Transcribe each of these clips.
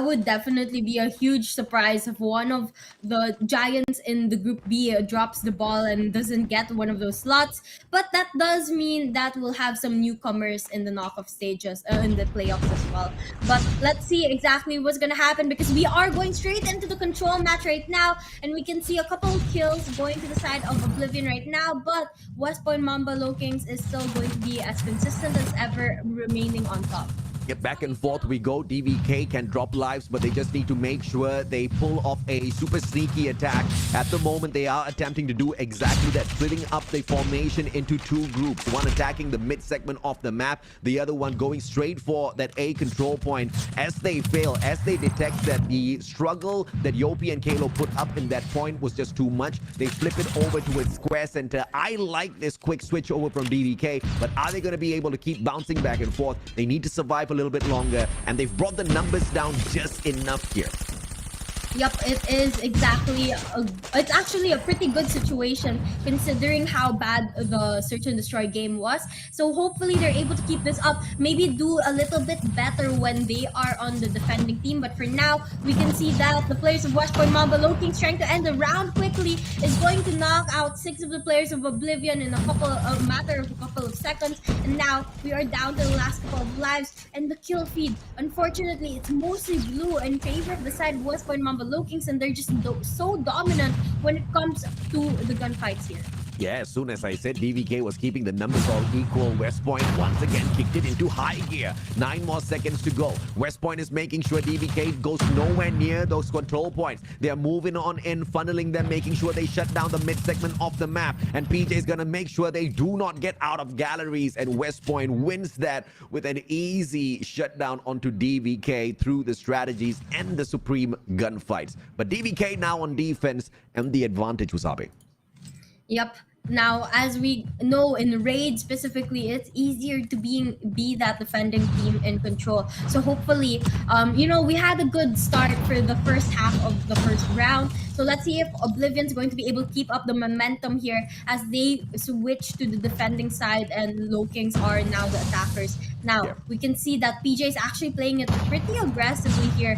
would definitely be a huge surprise if one of the giants in the group B drops the ball and doesn't get one of those slots. But that does mean that we'll have some newcomers in the knockoff stages, in the playoffs as well. But let's see exactly what's gonna happen, because we are going straight into the control match right now, and we can see a couple of kills going to the side of Oblivion right now. But West Point Mamba Low Kings is still going to be as consistent as ever, remaining on top. Yep, back and forth we go. DVK can drop lives, but they just need to make sure they pull off a super sneaky attack. At the moment, they are attempting to do exactly that, splitting up the formation into two groups. One attacking the mid segment of the map, the other one going straight for that A control point. As they fail, as they detect that the struggle that Yopi and Kalo put up in that point was just too much, they flip it over to a square center. I like this quick switch over from DVK, but are they going to be able to keep bouncing back and forth? They need to survive a little bit longer, and they've brought the numbers down just enough here. Yep, it is exactly. It's actually a pretty good situation considering how bad the search and destroy game was. So hopefully they're able to keep this up. Maybe do a little bit better when they are on the defending team. But for now, we can see that the players of West Point Mamba Low Kings, trying to end the round quickly, is going to knock out 6 of the players of Oblivion in a matter of a couple of seconds. And now we are down to the last couple of lives. And the kill feed, unfortunately, it's mostly blue in favor of the side of West Point Mamba Low Kings, and they're just so dominant when it comes to the gunfights here. Yeah, as soon as I said DVK was keeping the numbers all equal, West Point once again kicked it into high gear. 9 more seconds to go. West Point is making sure DVK goes nowhere near those control points. They're moving on in, funneling them, making sure they shut down the mid segment of the map. And PJ is going to make sure they do not get out of galleries. And West Point wins that with an easy shutdown onto DVK through the strategies and the supreme gunfights. But DVK now on defense, and the advantage was Abe. Yep. Now, as we know, in raid specifically, it's easier to be that defending team in control. So hopefully, we had a good start for the first half of the first round. So let's see if Oblivion's going to be able to keep up the momentum here as they switch to the defending side and Low Kings are now the attackers. Now, we can see that PJ is actually playing it pretty aggressively here,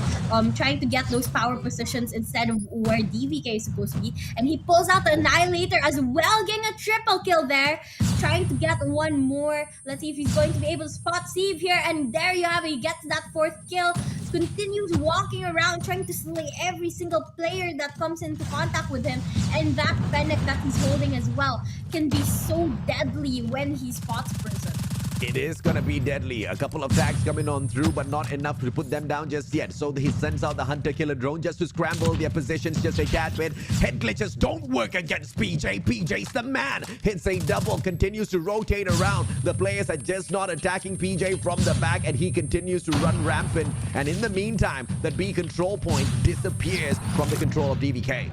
trying to get those power positions instead of where DVK is supposed to be. And he pulls out the Annihilator as well, getting a triple kill there, trying to get one more. Let's see if he's going to be able to spot Steve here. And there you have it. He gets that 4th kill. Continues walking around trying to slay every single player that comes into contact with him, and that Fennec that he's holding as well can be so deadly when he spots a person. It is going to be deadly. A couple of tags coming on through, but not enough to put them down just yet. So he sends out the hunter-killer drone just to scramble their positions just a tad bit. Head glitches don't work against PJ. PJ's the man. Hits a double, continues to rotate around. The players are just not attacking PJ from the back, and he continues to run rampant. And in the meantime, that B control point disappears from the control of DVK.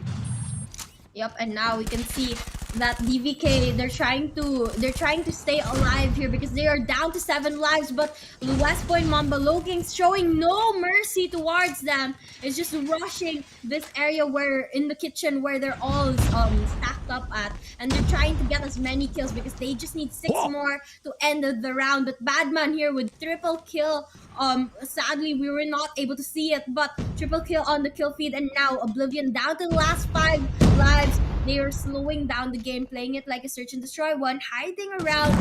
Yep, and now we can see that DVK, they're trying to stay alive here because they are down to 7 lives, but West Point Mamba Low Kings showing no mercy towards them. It's just rushing this area where in the kitchen where they're all stacked up at, and they're trying to get as many kills because they just need 6 more to end the round. But Badman here with triple kill. Sadly we were not able to see it, but triple kill on the kill feed, and now Oblivion down to the last 5 lives. They are slowing down the game, playing it like a search and destroy one, hiding around.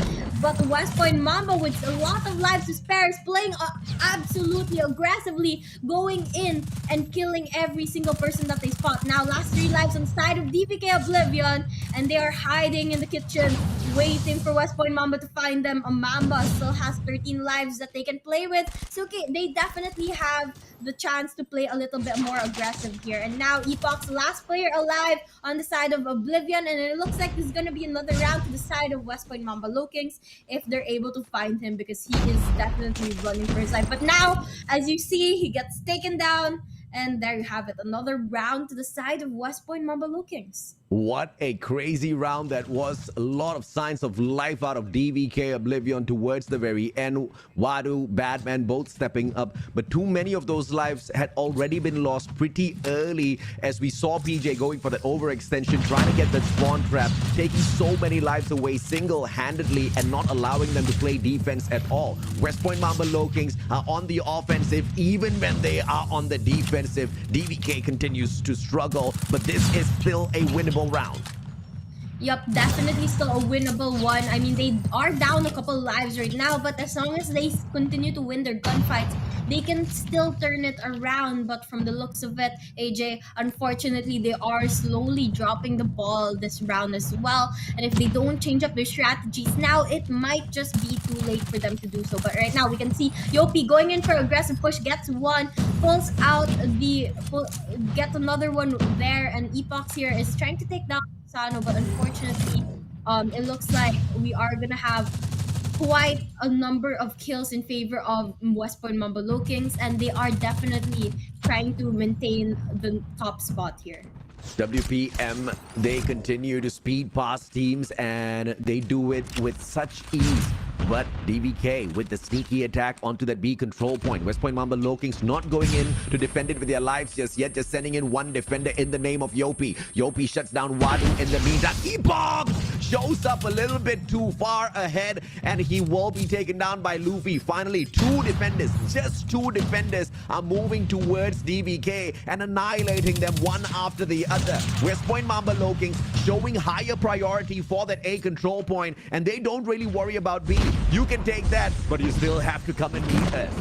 But the West Point Mamba, with a lot of lives to spare, is playing absolutely aggressively, going in and killing every single person that they spot. Now, last 3 lives on the side of DVK Oblivion, and they are hiding in the kitchen, waiting for West Point Mamba to find them. A Mamba still has 13 lives that they can play with. So, okay, they definitely have the chance to play a little bit more aggressive here. And now Epoch's last player alive on the side of Oblivion, and it looks like there's gonna be another round to the side of West Point Mamba Low Kings if they're able to find him, because he is definitely running for his life. But now, as you see, he gets taken down, and there you have it, another round to the side of West Point Mamba Low Kings. What a crazy round that was. A lot of signs of life out of DVK Oblivion towards the very end. Wadu, Batman both stepping up, but too many of those lives had already been lost pretty early as we saw PJ going for that overextension, trying to get that spawn trap, taking so many lives away single-handedly and not allowing them to play defense at all. West Point Mamba LOWKINGS are on the offensive even when they are on the defensive. DVK continues to struggle, but this is still a winnable round. Yup, definitely still a winnable one. I mean, they are down a couple lives right now, but as long as they continue to win their gunfights, they can still turn it around. But from the looks of it, AJ, unfortunately, they are slowly dropping the ball this round as well. And if they don't change up their strategies now, it might just be too late for them to do so. But right now, we can see Yopi going in for aggressive push, gets one, pulls out get another one there, and Epox here is trying to take down Sano, but unfortunately, it looks like we are gonna have quite a number of kills in favor of West Point Mamba LOWKINGS, and they are definitely trying to maintain the top spot here. WPM, they continue to speed past teams and they do it with such ease. But DVK with the sneaky attack onto that B control point. West Point Mamba LOWKINGS not going in to defend it with their lives just yet, just sending in one defender in the name of Yopi. Yopi shuts down Wadu in the meantime. Epoch shows up a little bit too far ahead and he will be taken down by Luffy. Finally, just two defenders are moving towards DVK and annihilating them one after the other. West Point Mamba LOWKINGS showing higher priority for that A control point and they don't really worry about B. You can take that, but you still have to come and meet us.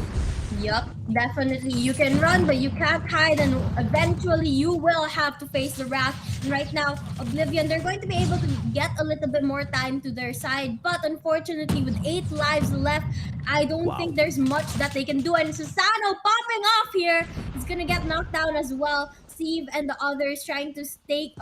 Yup, definitely. You can run, but you can't hide, and eventually you will have to face the wrath. And right now, Oblivion, they're going to be able to get a little bit more time to their side, but unfortunately, with 8 lives left, I don't think there's much that they can do. And Susano popping off here is gonna get knocked down as well. Steve and the others trying to stay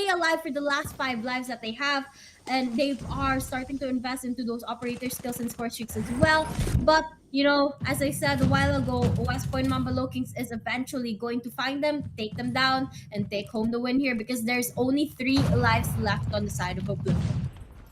alive for the last 5 lives that they have, and they are starting to invest into those operator skills and score streaks as well. But you know, as I said a while ago, West Point Mamba LOWKINGS is eventually going to find them, take them down, and take home the win here because there's only 3 lives left on the side of Oblivion.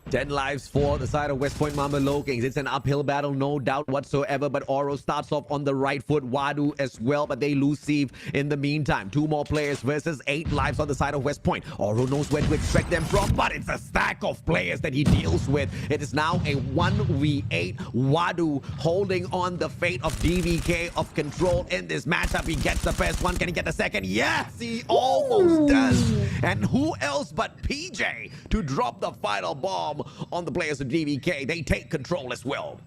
10 lives for the side of West Point Mamba LOWKINGS. It's an uphill battle, no doubt whatsoever, but Oro starts off on the right foot, Wadu as well, but they lose Steve in the meantime. 2 more players versus 8 lives on the side of West Point. Oro knows where to expect them from, but it's a stack of players that he deals with. It is now a 1v8. Wadu holding on the fate of DVK of control in this matchup. He gets the first one. Can he get the second? Yes, he almost does. And who else but PJ to drop the final bomb on the players of DVK. They take control as well.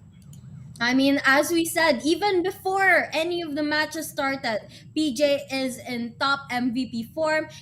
I mean, as we said, even before any of the matches started, PJ is in top MVP form.